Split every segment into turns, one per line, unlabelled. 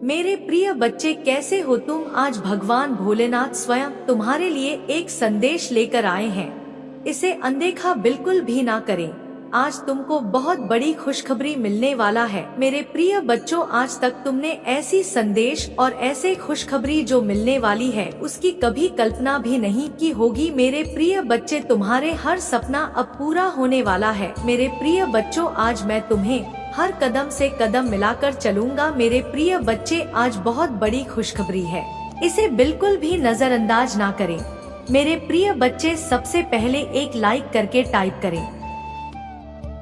मेरे प्रिय बच्चे, कैसे हो तुम? आज भगवान भोलेनाथ स्वयं तुम्हारे लिए एक संदेश लेकर आए हैं। इसे अनदेखा बिल्कुल भी ना करें। आज तुमको बहुत बड़ी खुशखबरी मिलने वाला है। मेरे प्रिय बच्चों, आज तक तुमने ऐसी संदेश और ऐसे खुशखबरी जो मिलने वाली है उसकी कभी कल्पना भी नहीं की होगी। मेरे प्रिय बच्चे, तुम्हारे हर सपना अब पूरा होने वाला है। मेरे प्रिय बच्चों, आज मैं तुम्हें हर कदम से कदम मिलाकर चलूंगा। मेरे प्रिय बच्चे, आज बहुत बड़ी खुशखबरी है, इसे बिल्कुल भी नजरअंदाज ना करें। मेरे प्रिय बच्चे, सबसे पहले एक लाइक करके टाइप करें।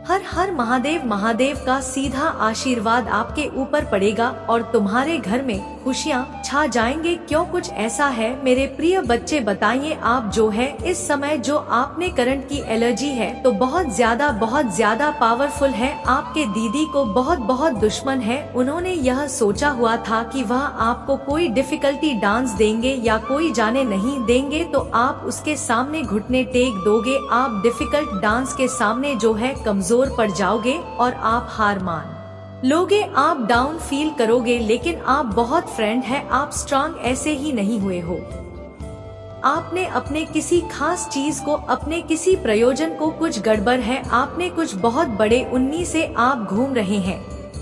हर हर महादेव। महादेव का सीधा आशीर्वाद आपके ऊपर पड़ेगा और तुम्हारे घर में खुशियाँ छा जाएंगे। क्यों, कुछ ऐसा है मेरे प्रिय बच्चे। बताइए, आप जो है इस समय जो आपने करंट की एलर्जी है तो बहुत ज्यादा पावरफुल है। आपके दीदी को बहुत दुश्मन है। उन्होंने यह सोचा हुआ था कि वह आपको कोई डिफिकल्टी डांस देंगे या कोई जाने नहीं देंगे तो आप उसके सामने घुटने टेक दोगे। आप डिफिकल्ट डांस के सामने जो है कमजोर पड़ जाओगे और आप हार मान लोगे। आप डाउन फील करोगे, लेकिन आप बहुत फ्रेंड है। आप स्ट्रांग ऐसे ही नहीं हुए हो। आपने अपने किसी खास चीज को, अपने किसी प्रयोजन को, कुछ गड़बड़ है। आपने कुछ बहुत बड़े उन्नी से आप घूम रहे हैं।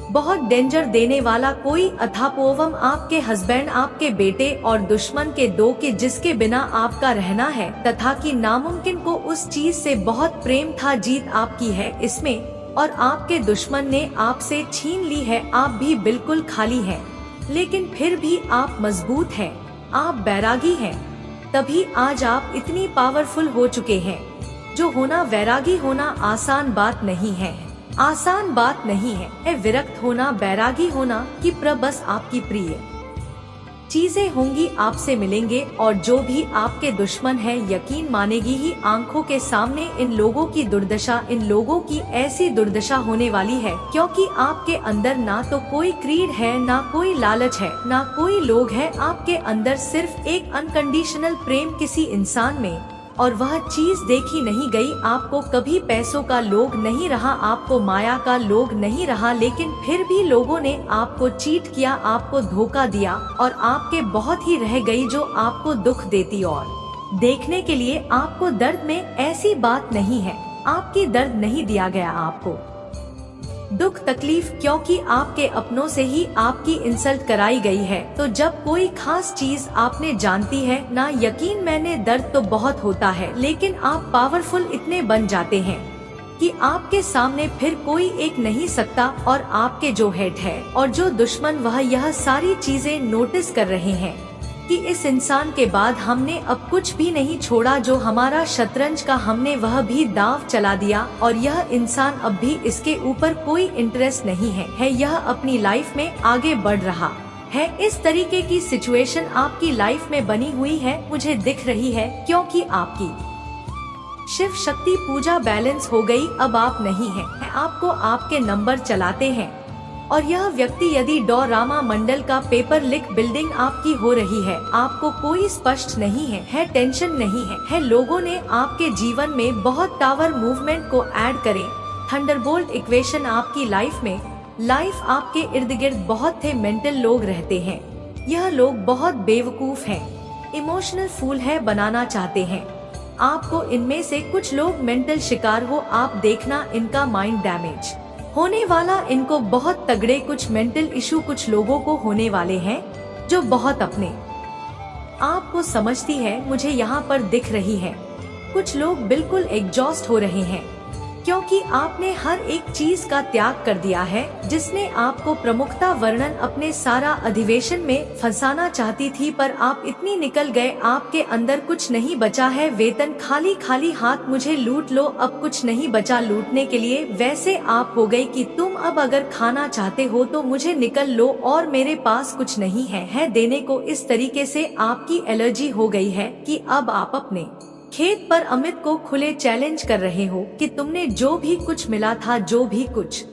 बहुत डेंजर देने वाला कोई अथापोवम आपके हस्बैंड, आपके बेटे और दुश्मन के दो के जिसके बिना आपका रहना है तथा कि नामुमकिन को उस चीज से बहुत प्रेम था। जीत आपकी है इसमें और आपके दुश्मन ने आपसे छीन ली है। आप भी बिल्कुल खाली हैं, लेकिन फिर भी आप मजबूत हैं, आप बैरागी हैं। तभी आज आप इतनी पावरफुल हो चुके हैं। जो होना, वैरागी होना आसान बात नहीं है, आसान बात नहीं है। विरक्त होना, बैरागी होना कि बस आपकी प्रिय चीजें होंगी आपसे मिलेंगे और जो भी आपके दुश्मन है यकीन मानेगी ही आंखों के सामने इन लोगों की दुर्दशा, इन लोगों की ऐसी दुर्दशा होने वाली है क्योंकि आपके अंदर ना तो कोई क्रीड है, ना कोई लालच है, ना कोई लोग है। आपके अंदर सिर्फ एक अनकंडीशनल प्रेम किसी इंसान में, और वह चीज देखी नहीं गई। आपको कभी पैसों का लोग नहीं रहा, आपको माया का लोग नहीं रहा, लेकिन फिर भी लोगों ने आपको चीट किया, आपको धोखा दिया और आपके बहुत ही रह गई जो आपको दुख देती। और देखने के लिए आपको दर्द में ऐसी बात नहीं है, आपकी दर्द नहीं दिया गया आपको दुख तकलीफ, क्योंकि आपके अपनों से ही आपकी इंसल्ट कराई गई है। तो जब कोई खास चीज आपने जानती है ना, यकीन मैंने, दर्द तो बहुत होता है, लेकिन आप पावरफुल इतने बन जाते हैं कि आपके सामने फिर कोई एक नहीं सकता। और आपके जो हेड है और जो दुश्मन, वह यह सारी चीजें नोटिस कर रहे हैं कि इस इंसान के बाद हमने अब कुछ भी नहीं छोड़ा। जो हमारा शतरंज का हमने वह भी दांव चला दिया और यह इंसान अब भी इसके ऊपर कोई इंटरेस्ट नहीं है। यह अपनी लाइफ में आगे बढ़ रहा है। इस तरीके की सिचुएशन आपकी लाइफ में बनी हुई है, मुझे दिख रही है, क्योंकि आपकी शिव शक्ति पूजा बैलेंस हो गई। अब आप नहीं है, आपको आपके नंबर चलाते हैं। और यह व्यक्ति यदि रामा मंडल का पेपर लिख बिल्डिंग आपकी हो रही है, आपको कोई स्पष्ट नहीं है, टेंशन नहीं है। लोगों ने आपके जीवन में बहुत टावर मूवमेंट को ऐड करें। थंडरबोल्ट इक्वेशन आपकी लाइफ में, लाइफ आपके इर्द गिर्द बहुत थे मेंटल लोग रहते हैं। यह लोग बहुत बेवकूफ हैं, इमोशनल फूल है, बनाना चाहते हैं आपको। इनमें से कुछ लोग मेंटल शिकार हो, आप देखना इनका माइंड डैमेज होने वाला। इनको बहुत तगड़े कुछ मेंटल इशू कुछ लोगों को होने वाले हैं जो बहुत अपने आप को समझती है, मुझे यहाँ पर दिख रही है। कुछ लोग बिल्कुल एग्जॉस्ट हो रहे हैं क्योंकि आपने हर एक चीज का त्याग कर दिया है जिसने आपको प्रमुखता वर्णन अपने सारा अधिवेशन में फंसाना चाहती थी, पर आप इतनी निकल गए, आपके अंदर कुछ नहीं बचा है। वेतन खाली खाली हाथ, मुझे लूट लो, अब कुछ नहीं बचा लूटने के लिए। वैसे आप हो गई कि तुम अब अगर खाना चाहते हो तो मुझे निकल लो और मेरे पास कुछ नहीं है देने को। इस तरीके से आपकी एलर्जी हो गई है कि अब आप अपने खेत पर अमित को खुले चैलेंज कर रहे हो कि तुमने जो भी कुछ मिला था, जो भी कुछ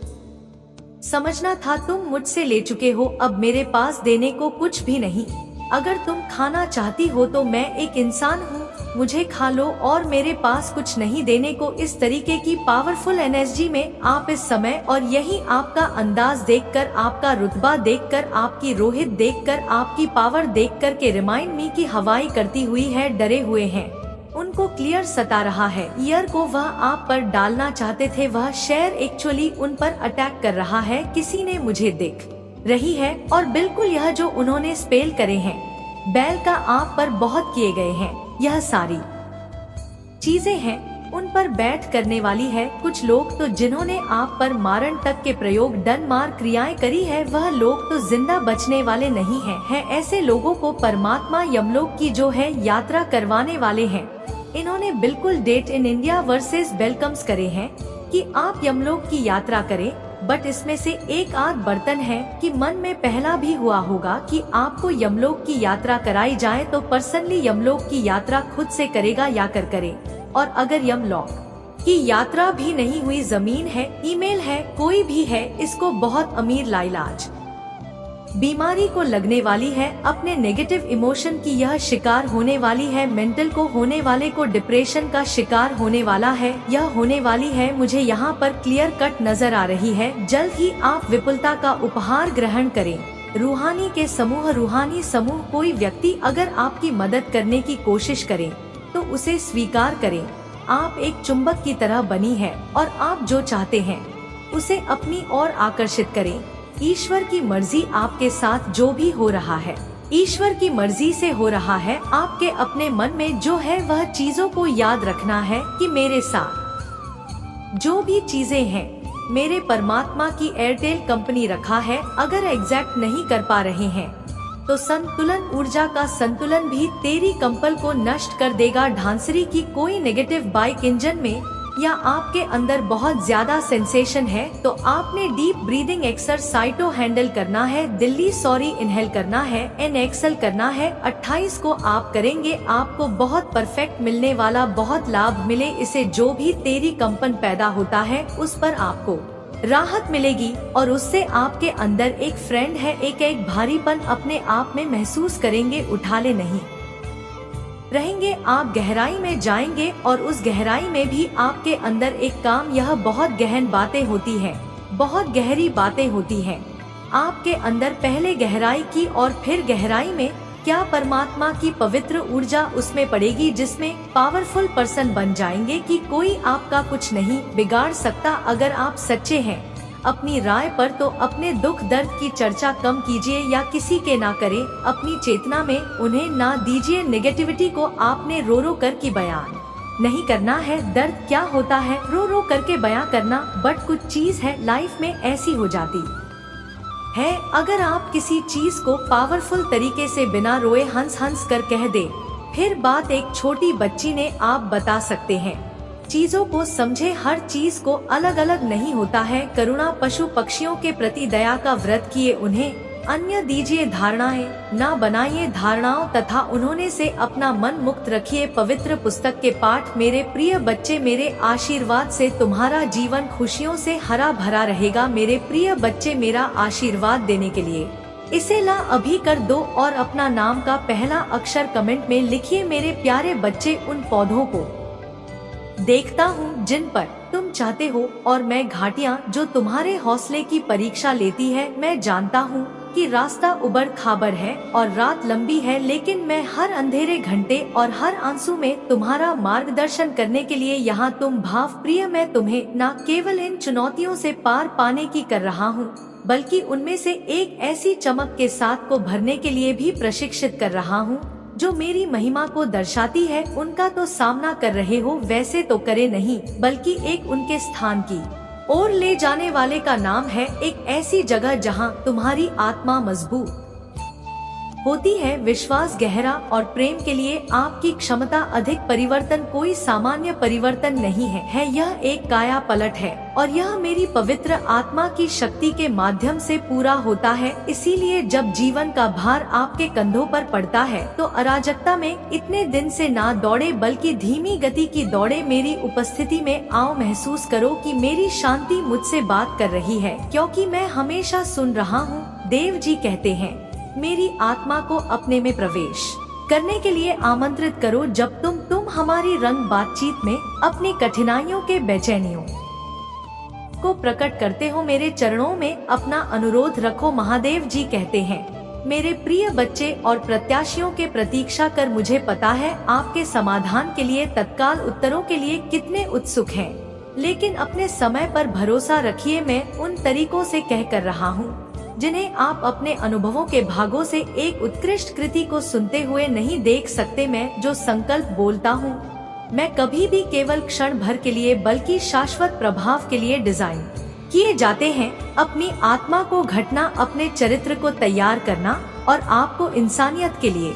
समझना था, तुम मुझसे ले चुके हो। अब मेरे पास देने को कुछ भी नहीं। अगर तुम खाना चाहती हो तो मैं एक इंसान हूँ मुझे खा लो और मेरे पास कुछ नहीं देने को। इस तरीके की पावरफुल एनर्जी में आप इस समय और यही आपका अंदाज देखकर, आपका रुतबा देखकर, आपकी रोहित देखकर, आपकी पावर देखकर के रिमाइंड मी की हवाई करती हुई है, डरे हुए हैं, उनको क्लियर सता रहा है। ईयर को वह आप पर डालना चाहते थे, वह शेर एक्चुअली उन पर अटैक कर रहा है। किसी ने मुझे देख रही है और बिल्कुल यह जो उन्होंने स्पेल करे हैं बैल का आप पर बहुत किए गए हैं, यह सारी चीजें हैं उन पर बैठ करने वाली है। कुछ लोग तो जिन्होंने आप पर मारण तक के प्रयोग, डन मार क्रियाएं करी है, वह लोग तो जिंदा बचने वाले नहीं हैं। ऐसे लोगों को परमात्मा यमलोक की जो है यात्रा करवाने वाले हैं। इन्होंने बिल्कुल date in India versus welcomes करे हैं कि आप यमलोक की यात्रा करें। बट इसमें से एक आध बर्तन है कि मन में पहला भी हुआ होगा कि आपको यमलोक की यात्रा कराई जाए तो पर्सनली यमलोक की यात्रा खुद से करेगा या कर करे। और अगर यमलोक की यात्रा भी नहीं हुई, जमीन है, ईमेल है, कोई भी है, इसको बहुत अमीर लाइलाज बीमारी को लगने वाली है, अपने नेगेटिव इमोशन की यह शिकार होने वाली है, मेंटल को होने वाले को डिप्रेशन का शिकार होने वाला है, यह होने वाली है। मुझे यहाँ पर क्लियर कट नजर आ रही है। जल्द ही आप विपुलता का उपहार ग्रहण करें। रूहानी समूह कोई व्यक्ति अगर आपकी मदद करने की कोशिश करे तो उसे स्वीकार करें। आप एक चुंबक की तरह बनी है और आप जो चाहते हैं उसे अपनी ओर आकर्षित करें। ईश्वर की मर्जी आपके साथ जो भी हो रहा है, ईश्वर की मर्जी से हो रहा है। आपके अपने मन में जो है वह चीजों को याद रखना है कि मेरे साथ जो भी चीजें हैं मेरे परमात्मा की एयरटेल कंपनी रखा है। अगर एग्जैक्ट नहीं कर पा रहे हैं तो संतुलन, ऊर्जा का संतुलन भी तेरी कंपल को नष्ट कर देगा। ढांसरी की कोई नेगेटिव बाइक इंजन में या आपके अंदर बहुत ज्यादा सेंसेशन है तो आपने डीप ब्रीदिंग एक्सरसाइज हैंडल करना है। दिल्ली सॉरी इनहेल करना है, एन एक्सेल करना है। 28 को आप करेंगे, आपको बहुत परफेक्ट मिलने वाला, बहुत लाभ मिले। इसे जो भी तेरी कंपन पैदा होता है उस पर आपको राहत मिलेगी और उससे आपके अंदर एक फ्रेंड है, एक भारीपन अपने आप में महसूस करेंगे। उठा ले नहीं रहेंगे, आप गहराई में जाएंगे और उस गहराई में भी आपके अंदर एक काम, यह बहुत गहन बातें होती है, बहुत गहरी बातें होती हैं आपके अंदर। पहले गहराई की और फिर गहराई में क्या परमात्मा की पवित्र ऊर्जा उसमें पड़ेगी, जिसमें पावरफुल पर्सन बन जाएंगे कि कोई आपका कुछ नहीं बिगाड़ सकता। अगर आप सच्चे हैं अपनी राय पर तो अपने दुख दर्द की चर्चा कम कीजिए या किसी के ना करें। अपनी चेतना में उन्हें ना दीजिए। नेगेटिविटी को आपने रो रो कर की बयान नहीं करना है। दर्द क्या होता है रो रो करके बयां करना, बट कुछ चीज है लाइफ में ऐसी हो जाती है। अगर आप किसी चीज को पावरफुल तरीके से बिना रोए हंस हंस कर कह दे, फिर बात एक छोटी बच्ची ने आप बता सकते हैं। चीजों को समझे, हर चीज को अलग अलग नहीं होता है। करुणा, पशु पक्षियों के प्रति दया का व्रत किए, उन्हें अन्य दीजिए, धारणाएं ना बनाइए धारणाओं तथा उन्होंने से अपना मन मुक्त रखिए। पवित्र पुस्तक के पाठ। मेरे प्रिय बच्चे, मेरे आशीर्वाद से तुम्हारा जीवन खुशियों से हरा भरा रहेगा। मेरे प्रिय बच्चे, मेरा आशीर्वाद देने के लिए इसे ला अभी कर दो और अपना नाम का पहला अक्षर कमेंट में लिखिए। मेरे प्यारे बच्चे, उन पौधों को देखता हूँ जिन पर तुम चाहते हो और मैं घाटियाँ जो तुम्हारे हौसले की परीक्षा लेती है। मैं जानता हूँ कि रास्ता उबड़ खाबड़ है और रात लंबी है, लेकिन मैं हर अंधेरे घंटे और हर आंसू में तुम्हारा मार्गदर्शन करने के लिए यहाँ तुम भाव प्रिय। मैं तुम्हें न केवल इन चुनौतियों से पार पाने की कर रहा हूँ, बल्कि उनमें से एक ऐसी चमक के साथ को भरने के लिए भी प्रशिक्षित कर रहा हूँ जो मेरी महिमा को दर्शाती है। उनका तो सामना कर रहे हो, वैसे तो करे नहीं, बल्कि एक उनके स्थान की और ले जाने वाले का नाम है। एक ऐसी जगह जहां तुम्हारी आत्मा मजबूत होती है, विश्वास गहरा और प्रेम के लिए आपकी क्षमता अधिक। परिवर्तन कोई सामान्य परिवर्तन नहीं है, यह एक काया पलट है और यह मेरी पवित्र आत्मा की शक्ति के माध्यम से पूरा होता है। इसीलिए जब जीवन का भार आपके कंधों पर पड़ता है तो अराजकता में इतने दिन से ना दौड़े, बल्कि धीमी गति की दौड़े। मेरी उपस्थिति में आओ, महसूस करो कि मेरी शांति मुझसे बात कर रही है, क्योंकि मैं हमेशा सुन रहा हूँ। देव जी कहते हैं, मेरी आत्मा को अपने में प्रवेश करने के लिए आमंत्रित करो। जब तुम हमारी रंग बातचीत में अपनी कठिनाइयों के बेचैनियों को प्रकट करते हो, मेरे चरणों में अपना अनुरोध रखो। महादेव जी कहते हैं, मेरे प्रिय बच्चे और प्रत्याशियों के प्रतीक्षा कर मुझे पता है आपके समाधान के लिए तत्काल उत्तरों के लिए कितने उत्सुक हैं। लेकिन अपने समय पर भरोसा रखिए, मैं उन तरीकों से कह कर रहा हूँ जिन्हें आप अपने अनुभवों के भागों से एक उत्कृष्ट कृति को सुनते हुए नहीं देख सकते। मैं जो संकल्प बोलता हूँ, मैं कभी भी केवल क्षण भर के लिए बल्कि शाश्वत प्रभाव के लिए डिजाइन किए जाते हैं। अपनी आत्मा को घटना, अपने चरित्र को तैयार करना और आपको इंसानियत के लिए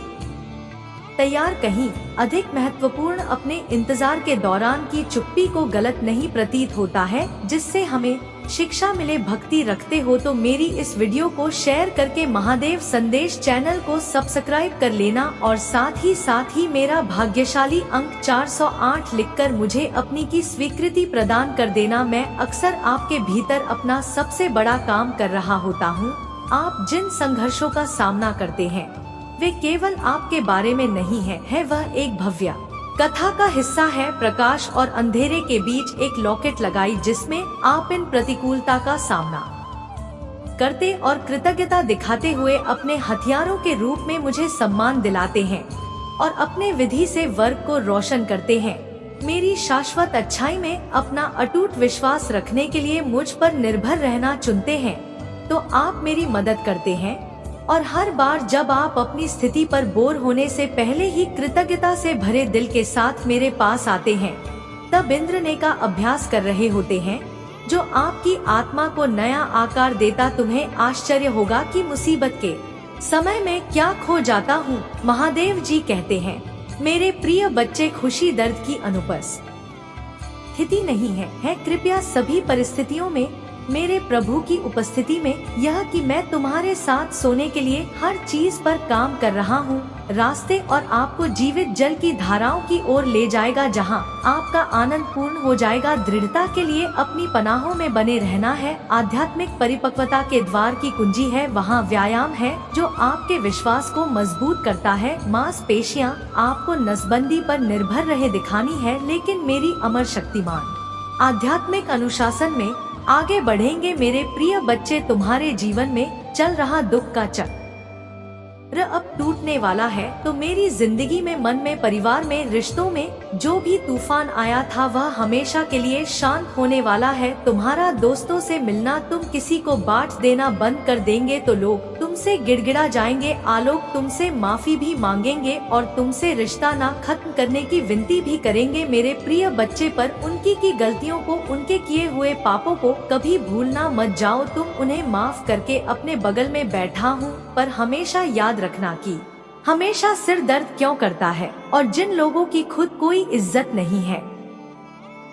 तैयार कहीं अधिक महत्वपूर्ण अपने इंतजार के दौरान की चुप्पी को गलत नहीं प्रतीत होता है, जिससे हमें शिक्षा मिले। भक्ति रखते हो तो मेरी इस वीडियो को शेयर करके महादेव संदेश चैनल को सब्सक्राइब कर लेना और साथ ही मेरा भाग्यशाली अंक 408 लिखकर मुझे अपनी की स्वीकृति प्रदान कर देना। मैं अक्सर आपके भीतर अपना सबसे बड़ा काम कर रहा होता हूँ। आप जिन संघर्षों का सामना करते हैं वे केवल आपके बारे में नहीं है वह एक भव्य कथा का हिस्सा है। प्रकाश और अंधेरे के बीच एक लॉकेट लगाई जिसमें आप इन प्रतिकूलता का सामना करते और कृतज्ञता दिखाते हुए अपने हथियारों के रूप में मुझे सम्मान दिलाते हैं और अपने विधि से वर्ग को रोशन करते हैं। मेरी शाश्वत अच्छाई में अपना अटूट विश्वास रखने के लिए मुझ पर निर्भर रहना चुनते हैं, तो आप मेरी मदद करते हैं। और हर बार जब आप अपनी स्थिति पर बोर होने से पहले ही कृतज्ञता से भरे दिल के साथ मेरे पास आते हैं, तब इंद्रने का अभ्यास कर रहे होते हैं, जो आपकी आत्मा को नया आकार देता। तुम्हें आश्चर्य होगा कि मुसीबत के समय में क्या खो जाता हूँ। महादेव जी कहते हैं, मेरे प्रिय बच्चे, खुशी दर्द की अनुपस्थिति नहीं है। कृपया सभी परिस्थितियों में मेरे प्रभु की उपस्थिति में यह कि मैं तुम्हारे साथ सोने के लिए हर चीज पर काम कर रहा हूँ। रास्ते और आपको जीवित जल की धाराओं की ओर ले जाएगा, जहाँ आपका आनंद पूर्ण हो जाएगा। दृढ़ता के लिए अपनी पनाहों में बने रहना है। आध्यात्मिक परिपक्वता के द्वार की कुंजी है, वहाँ व्यायाम है जो आपके विश्वास को मजबूत करता है। मांसपेशियां आपको नसबंदी पर निर्भर रहे दिखानी है, लेकिन मेरी अमर शक्तिमान आध्यात्मिक अनुशासन में आगे बढ़ेंगे। मेरे प्रिय बच्चे, तुम्हारे जीवन में चल रहा दुख का चक्र अब टूटने वाला है, तो मेरी जिंदगी में, मन में, परिवार में, रिश्तों में जो भी तूफान आया था वह हमेशा के लिए शांत होने वाला है। तुम्हारा दोस्तों से मिलना, तुम किसी को बांट देना बंद कर देंगे तो लोग तुमसे गिड़गिड़ा जाएंगे। आलोक तुमसे माफी भी मांगेंगे और तुमसे रिश्ता ना खत्म करने की विनती भी करेंगे। मेरे प्रिय बच्चे, पर उनकी की गलतियों को, उनके किए हुए पापों को कभी भूलना मत जाओ। तुम उन्हें माफ करके अपने बगल में बैठा हूँ, पर हमेशा याद रखना कि हमेशा सिर दर्द क्यों करता है और जिन लोगों की खुद कोई इज्जत नहीं है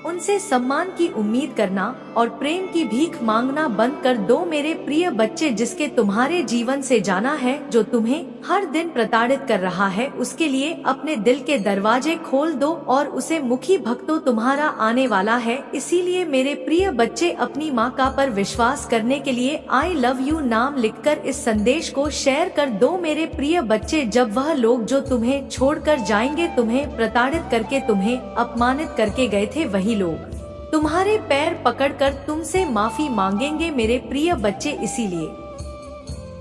उनसे सम्मान की उम्मीद करना और प्रेम की भीख मांगना बंद कर दो। मेरे प्रिय बच्चे, जिसके तुम्हारे जीवन से जाना है, जो तुम्हें हर दिन प्रताड़ित कर रहा है, उसके लिए अपने दिल के दरवाजे खोल दो और उसे मुखी भक्तों तुम्हारा आने वाला है। इसीलिए मेरे प्रिय बच्चे, अपनी माँ का पर विश्वास करने के लिए आई लव यू नाम लिखकर इस संदेश को शेयर कर दो। मेरे प्रिय बच्चे, जब वह लोग जो तुम्हें छोड़कर जाएंगे, तुम्हें प्रताड़ित करके, तुम्हें अपमानित करके गए थे, वही लोग तुम्हारे पैर पकड़कर तुमसे माफी मांगेंगे। मेरे प्रिय बच्चे, इसीलिए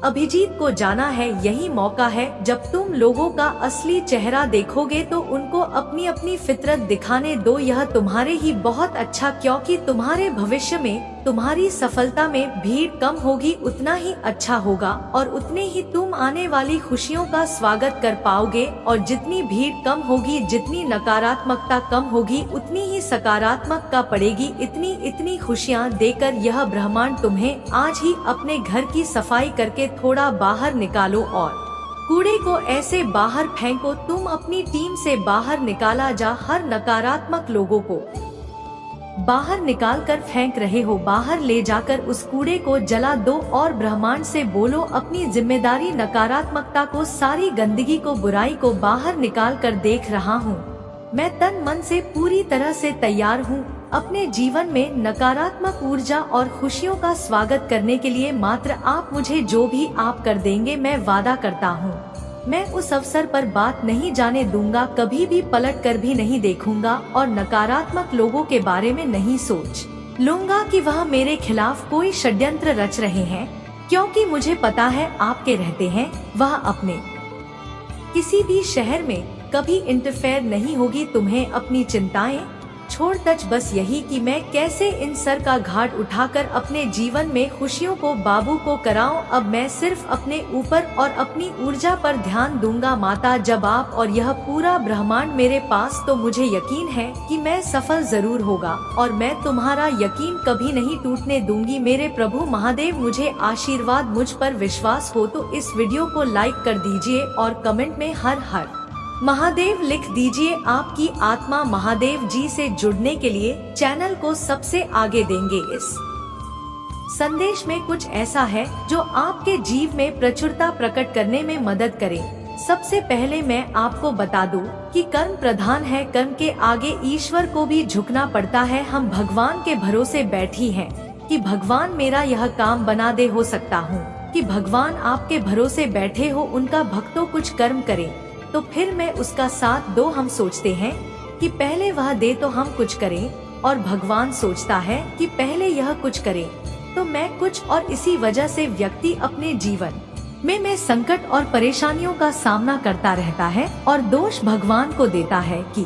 अभिजीत को जाना है। यही मौका है जब तुम लोगों का असली चेहरा देखोगे, तो उनको अपनी अपनी फितरत दिखाने दो। यह तुम्हारे ही बहुत अच्छा, क्योंकि तुम्हारे भविष्य में, तुम्हारी सफलता में भीड़ कम होगी, उतना ही अच्छा होगा और उतने ही तुम आने वाली खुशियों का स्वागत कर पाओगे। और जितनी भीड़ कम होगी, जितनी नकारात्मकता कम होगी, उतनी ही सकारात्मक का पड़ेगी। इतनी खुशियाँ देकर यह ब्रह्मांड तुम्हें आज ही अपने घर की सफाई करके थोड़ा बाहर निकालो और कूड़े को ऐसे बाहर फेंको। तुम अपनी टीम से बाहर निकाला जा हर नकारात्मक लोगों को बाहर निकाल कर फेंक रहे हो, बाहर ले जाकर उस कूड़े को जला दो और ब्रह्मांड से बोलो अपनी जिम्मेदारी। नकारात्मकता को, सारी गंदगी को, बुराई को बाहर निकाल कर देख रहा हूँ। मैं तन मन से पूरी तरह से तैयार हूँ अपने जीवन में नकारात्मक ऊर्जा और खुशियों का स्वागत करने के लिए। मात्र आप मुझे जो भी आप कर देंगे, मैं वादा करता हूँ मैं उस अवसर पर बात नहीं जाने दूंगा, कभी भी पलट कर भी नहीं देखूंगा और नकारात्मक लोगों के बारे में नहीं सोच लूंगा कि वह मेरे खिलाफ कोई षड्यंत्र रच रहे हैं, क्योंकि मुझे पता है आपके रहते हैं वह अपने किसी भी शहर में कभी इंटरफेयर नहीं होगी। तुम्हें अपनी चिंताएं छोड़ तच बस यही कि मैं कैसे इन सर का घाट उठाकर अपने जीवन में खुशियों को बाबू को कराऊं। अब मैं सिर्फ अपने ऊपर और अपनी ऊर्जा पर ध्यान दूंगा माता। जब आप और यह पूरा ब्रह्मांड मेरे पास, तो मुझे यकीन है कि मैं सफल जरूर होगा और मैं तुम्हारा यकीन कभी नहीं टूटने दूंगी। मेरे प्रभु महादेव मुझे आशीर्वाद, मुझ पर विश्वास हो तो इस वीडियो को लाइक कर दीजिए और कमेंट में हर हर महादेव लिख दीजिए। आपकी आत्मा महादेव जी से जुड़ने के लिए चैनल को सबसे आगे देंगे। इस संदेश में कुछ ऐसा है जो आपके जीव में प्रचुरता प्रकट करने में मदद करे। सबसे पहले मैं आपको बता दूं कि कर्म प्रधान है, कर्म के आगे ईश्वर को भी झुकना पड़ता है। हम भगवान के भरोसे बैठी हैं कि भगवान मेरा यह काम बना दे। हो सकता हूँ कि भगवान आपके भरोसे बैठे हो, उनका भक्तों कुछ कर्म करे तो फिर मैं उसका साथ दो। हम सोचते हैं कि पहले वह दे तो हम कुछ करें, और भगवान सोचता है कि पहले यह कुछ करे तो मैं कुछ, और इसी वजह से व्यक्ति अपने जीवन में संकट और परेशानियों का सामना करता रहता है और दोष भगवान को देता है कि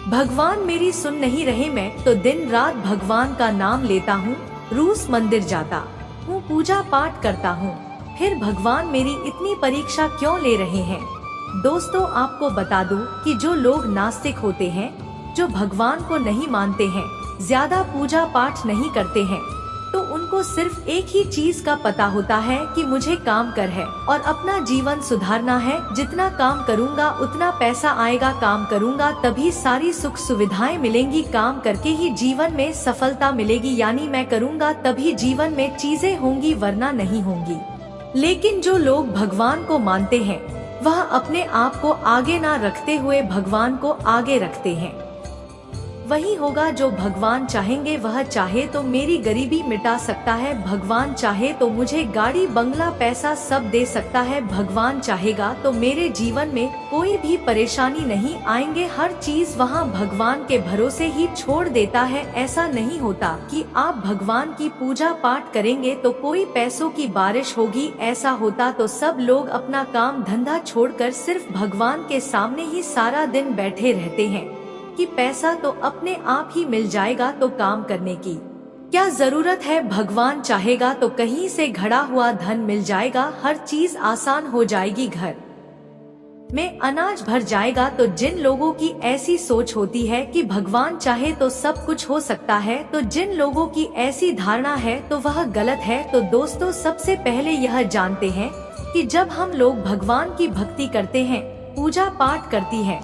भगवान मेरी सुन नहीं रहे। मैं तो दिन रात भगवान का नाम लेता हूँ, रोज मंदिर जाता हूँ, पूजा पाठ करता हूँ, फिर भगवान मेरी इतनी परीक्षा क्यों ले रहे हैं। दोस्तों आपको बता दूं कि जो लोग नास्तिक होते हैं, जो भगवान को नहीं मानते हैं, ज्यादा पूजा पाठ नहीं करते हैं, तो उनको सिर्फ एक ही चीज का पता होता है कि मुझे काम कर है और अपना जीवन सुधारना है। जितना काम करूंगा उतना पैसा आएगा, काम करूंगा तभी सारी सुख सुविधाएं मिलेंगी, काम करके ही जीवन में सफलता मिलेगी, यानी मैं करूंगा तभी जीवन में चीजें होंगी वरना नहीं होंगी। लेकिन जो लोग भगवान को मानते हैं वह अपने आप को आगे ना रखते हुए भगवान को आगे रखते हैं। वही होगा जो भगवान चाहेंगे। वह चाहे तो मेरी गरीबी मिटा सकता है, भगवान चाहे तो मुझे गाड़ी बंगला पैसा सब दे सकता है, भगवान चाहेगा तो मेरे जीवन में कोई भी परेशानी नहीं आएंगे। हर चीज वहाँ भगवान के भरोसे ही छोड़ देता है। ऐसा नहीं होता कि आप भगवान की पूजा पाठ करेंगे तो कोई पैसों की बारिश होगी। ऐसा होता तो सब लोग अपना काम धंधा छोड़कर सिर्फ भगवान के सामने ही सारा दिन बैठे रहते हैं कि पैसा तो अपने आप ही मिल जाएगा, तो काम करने की क्या जरूरत है। भगवान चाहेगा तो कहीं से घड़ा हुआ धन मिल जाएगा, हर चीज आसान हो जाएगी, घर में अनाज भर जाएगा। तो जिन लोगों की ऐसी सोच होती है कि भगवान चाहे तो सब कुछ हो सकता है, तो जिन लोगों की ऐसी धारणा है तो वह गलत है। तो दोस्तों सबसे पहले यह जानते हैं कि जब हम लोग भगवान की भक्ति करते हैं, पूजा पाठ करती है,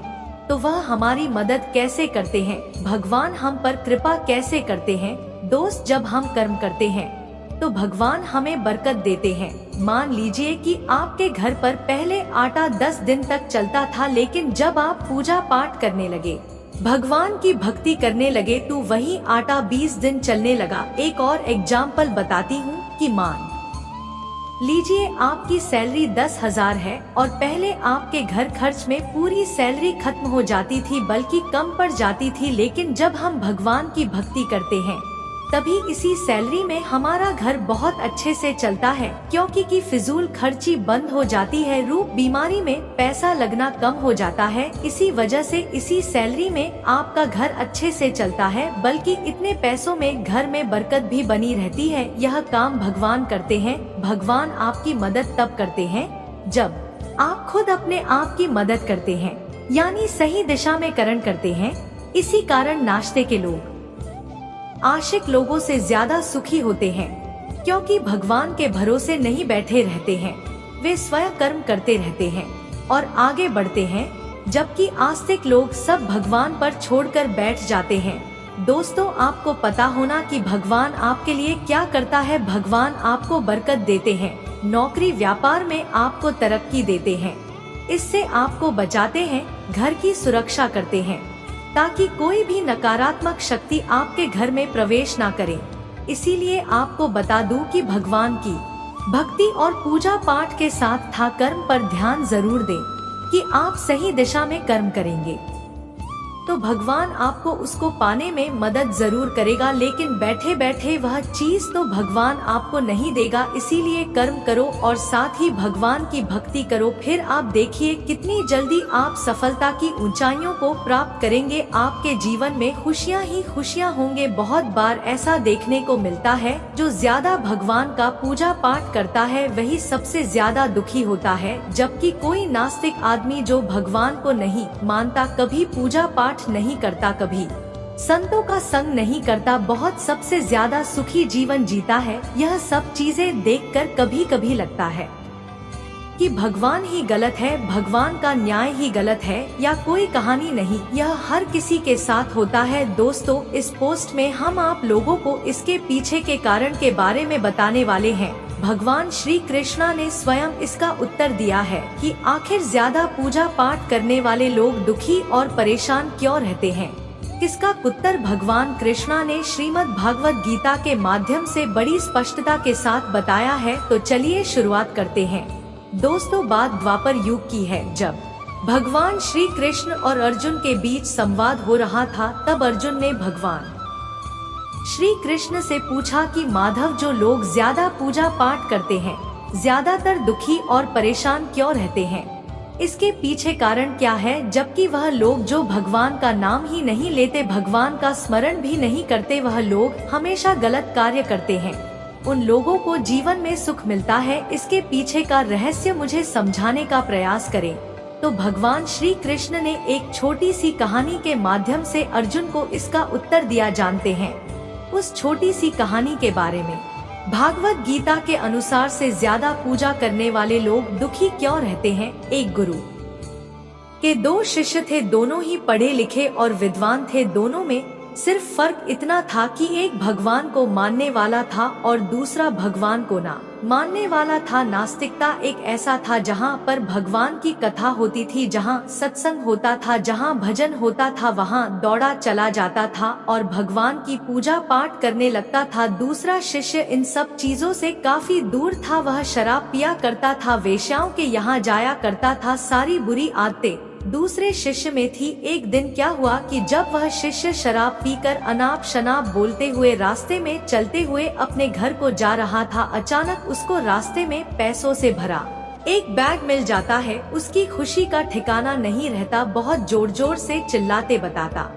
तो वह हमारी मदद कैसे करते हैं, भगवान हम पर कृपा कैसे करते हैं। दोस्त जब हम कर्म करते हैं तो भगवान हमें बरकत देते हैं। मान लीजिए कि आपके घर पर पहले आटा 10 दिन तक चलता था, लेकिन जब आप पूजा पाठ करने लगे, भगवान की भक्ति करने लगे, तो वही आटा 20 दिन चलने लगा। एक और एग्जाम्पल बताती हूँ कि मान लीजिए आपकी सैलरी 10,000 है और पहले आपके घर खर्च में पूरी सैलरी खत्म हो जाती थी, बल्कि कम पड़ जाती थी। लेकिन जब हम भगवान की भक्ति करते हैं तभी इसी सैलरी में हमारा घर बहुत अच्छे से चलता है, क्योंकि की फिजूल खर्ची बंद हो जाती है, रूप बीमारी में पैसा लगना कम हो जाता है। इसी वजह से इसी सैलरी में आपका घर अच्छे से चलता है, बल्कि इतने पैसों में घर में बरकत भी बनी रहती है। यह काम भगवान करते हैं। भगवान आपकी मदद तब करते हैं जब आप खुद अपने आप की मदद करते हैं, यानी सही दिशा में कर्म करते हैं। इसी कारण नाश्ते के लोग आशिक लोगों से ज्यादा सुखी होते हैं, क्योंकि भगवान के भरोसे नहीं बैठे रहते हैं, वे स्वयं कर्म करते रहते हैं और आगे बढ़ते हैं, जबकि आस्तिक लोग सब भगवान पर छोड़कर बैठ जाते हैं। दोस्तों आपको पता होना कि भगवान आपके लिए क्या करता है। भगवान आपको बरकत देते हैं, नौकरी व्यापार में आपको तरक्की देते हैं, इससे आपको बचाते हैं, घर की सुरक्षा करते हैं ताकि कोई भी नकारात्मक शक्ति आपके घर में प्रवेश ना करे। इसीलिए आपको बता दूं कि भगवान की भक्ति और पूजा पाठ के साथ था कर्म पर ध्यान जरूर दें कि आप सही दिशा में कर्म करेंगे तो भगवान आपको उसको पाने में मदद जरूर करेगा, लेकिन बैठे बैठे वह चीज तो भगवान आपको नहीं देगा। इसीलिए कर्म करो और साथ ही भगवान की भक्ति करो, फिर आप देखिए कितनी जल्दी आप सफलता की ऊंचाइयों को प्राप्त करेंगे। आपके जीवन में खुशियां ही खुशियां होंगे। बहुत बार ऐसा देखने को मिलता है, जो ज्यादा भगवान का पूजा पाठ करता है वही सबसे ज्यादा दुखी होता है, जबकि कोई नास्तिक आदमी जो भगवान को नहीं मानता, कभी पूजा पाठ नहीं करता, कभी संतों का संग नहीं करता, बहुत सबसे ज्यादा सुखी जीवन जीता है। यह सब चीजें देखकर कभी कभी लगता है कि भगवान ही गलत है, भगवान का न्याय ही गलत है, या कोई कहानी नहीं। यह हर किसी के साथ होता है। दोस्तों, इस पोस्ट में हम आप लोगों को इसके पीछे के कारण के बारे में बताने वाले हैं। भगवान श्री कृष्णा ने स्वयं इसका उत्तर दिया है कि आखिर ज्यादा पूजा पाठ करने वाले लोग दुखी और परेशान क्यों रहते हैं। इसका उत्तर भगवान कृष्णा ने श्रीमद् भागवत गीता के माध्यम से बड़ी स्पष्टता के साथ बताया है। तो चलिए शुरुआत करते हैं। दोस्तों, बात द्वापर युग की है, जब भगवान श्री कृष्ण और अर्जुन के बीच संवाद हो रहा था। तब अर्जुन ने भगवान श्री कृष्ण से पूछा कि माधव, जो लोग ज्यादा पूजा पाठ करते हैं ज्यादातर दुखी और परेशान क्यों रहते हैं? इसके पीछे कारण क्या है? जबकि वह लोग जो भगवान का नाम ही नहीं लेते, भगवान का स्मरण भी नहीं करते, वह लोग हमेशा गलत कार्य करते हैं। उन लोगों को जीवन में सुख मिलता है। इसके पीछे का रहस्य मुझे समझाने का प्रयास करें। तो भगवान श्री कृष्ण ने एक छोटी सी कहानी के माध्यम से अर्जुन को इसका उत्तर दिया। जानते हैं उस छोटी सी कहानी के बारे में। भागवत गीता के अनुसार से ज्यादा पूजा करने वाले लोग दुखी क्यों रहते हैं? एक गुरु के दो शिष्य थे, दोनों ही पढ़े लिखे और विद्वान थे। दोनों में सिर्फ फर्क इतना था कि एक भगवान को मानने वाला था और दूसरा भगवान को ना मानने वाला था। नास्तिकता एक ऐसा था जहाँ पर भगवान की कथा होती थी, जहाँ सत्संग होता था, जहाँ भजन होता था, वहाँ दौड़ा चला जाता था और भगवान की पूजा पाठ करने लगता था। दूसरा शिष्य इन सब चीजों से काफी दूर था। वह शराब पिया करता था, वेश्याओं के यहाँ जाया करता था, सारी बुरी आदतें दूसरे शिष्य में थी। एक दिन क्या हुआ कि जब वह शिष्य शराब पीकर अनाप शनाप बोलते हुए रास्ते में चलते हुए अपने घर को जा रहा था, अचानक उसको रास्ते में पैसों से भरा एक बैग मिल जाता है। उसकी खुशी का ठिकाना नहीं रहता, बहुत जोर जोर से चिल्लाते बताता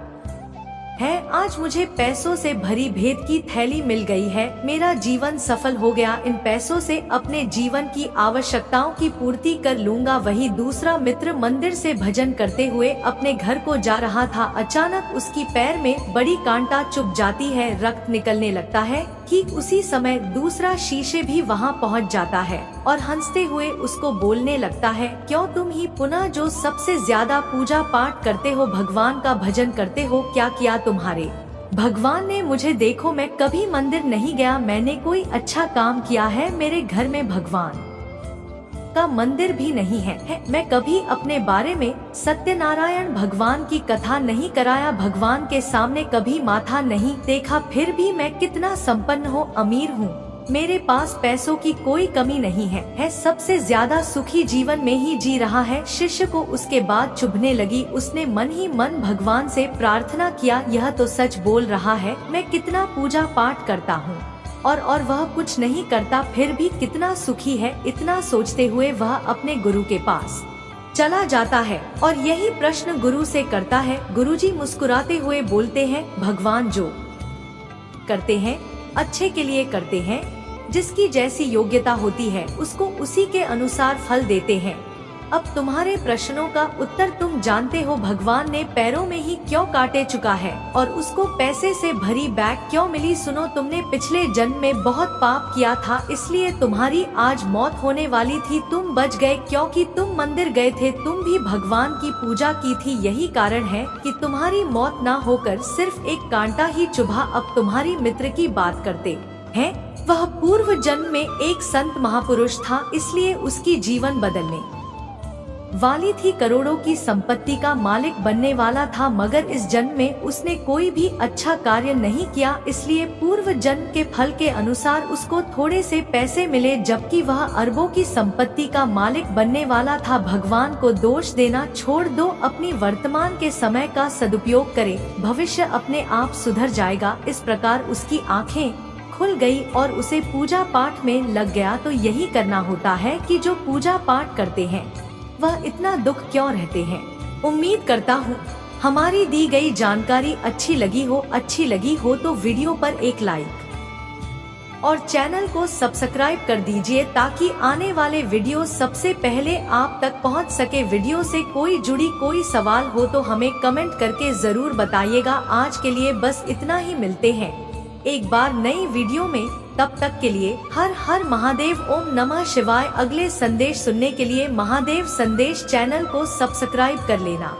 है, आज मुझे पैसों से भरी भेद की थैली मिल गई है, मेरा जीवन सफल हो गया, इन पैसों से अपने जीवन की आवश्यकताओं की पूर्ति कर लूंगा। वही दूसरा मित्र मंदिर से भजन करते हुए अपने घर को जा रहा था, अचानक उसकी पैर में बड़ी कांटा चुभ जाती है, रक्त निकलने लगता है। ठीक उसी समय दूसरा शीशे भी वहां पहुंच जाता है और हंसते हुए उसको बोलने लगता है, क्यों तुम ही पुनः जो सबसे ज्यादा पूजा पाठ करते हो, भगवान का भजन करते हो, क्या किया तुम्हारे भगवान ने? मुझे देखो, मैं कभी मंदिर नहीं गया, मैंने कोई अच्छा काम किया है, मेरे घर में भगवान का मंदिर भी नहीं है। मैं कभी अपने बारे में सत्यनारायण भगवान की कथा नहीं कराया, भगवान के सामने कभी माथा नहीं देखा, फिर भी मैं कितना संपन्न हूँ, अमीर हूँ, मेरे पास पैसों की कोई कमी नहीं है, सबसे ज्यादा सुखी जीवन में ही जी रहा है। शिष्य को उसके बाद चुभने लगी। उसने मन ही मन भगवान से प्रार्थना किया, यह तो सच बोल रहा है, मैं कितना पूजा पाठ करता हूँ और वह कुछ नहीं करता, फिर भी कितना सुखी है। इतना सोचते हुए वह अपने गुरु के पास चला जाता है और यही प्रश्न गुरु से करता है। गुरुजी मुस्कुराते हुए बोलते हैं, भगवान जो करते हैं अच्छे के लिए करते हैं, जिसकी जैसी योग्यता होती है उसको उसी के अनुसार फल देते हैं। अब तुम्हारे प्रश्नों का उत्तर तुम जानते हो, भगवान ने पैरों में ही क्यों काटे चुका है और उसको पैसे से भरी बैग क्यों मिली। सुनो, तुमने पिछले जन्म में बहुत पाप किया था, इसलिए तुम्हारी आज मौत होने वाली थी, तुम बच गए क्योंकि तुम मंदिर गए थे, तुम भी भगवान की पूजा की थी, यही कारण है कि तुम्हारी मौत ना होकर सिर्फ एक कांटा ही चुभा। अब तुम्हारी मित्र की बात करते हैं, वह पूर्व जन्म में एक संत महापुरुष था, इसलिए उसकी जीवन बदलने वाली थी, करोड़ों की संपत्ति का मालिक बनने वाला था, मगर इस जन्म में उसने कोई भी अच्छा कार्य नहीं किया, इसलिए पूर्व जन्म के फल के अनुसार उसको थोड़े से पैसे मिले, जबकि वह अरबों की संपत्ति का मालिक बनने वाला था। भगवान को दोष देना छोड़ दो, अपनी वर्तमान के समय का सदुपयोग करे, भविष्य अपने आप सुधर जाएगा। इस प्रकार उसकी आँखें खुल गई और उसे पूजा पाठ में लग गया। तो यही करना होता है कि जो पूजा पाठ करते हैं वह इतना दुख क्यों रहते हैं। उम्मीद करता हूँ हमारी दी गई जानकारी अच्छी लगी हो तो वीडियो पर एक लाइक और चैनल को सब्सक्राइब कर दीजिए, ताकि आने वाले वीडियो सबसे पहले आप तक पहुंच सके। वीडियो से कोई सवाल हो तो हमें कमेंट करके जरूर बताइएगा। आज के लिए बस इतना ही, मिलते हैं एक बार नई वीडियो में। तब तक के लिए हर हर महादेव, ओम नमः शिवाय। अगले संदेश सुनने के लिए महादेव संदेश चैनल को सब्सक्राइब कर लेना।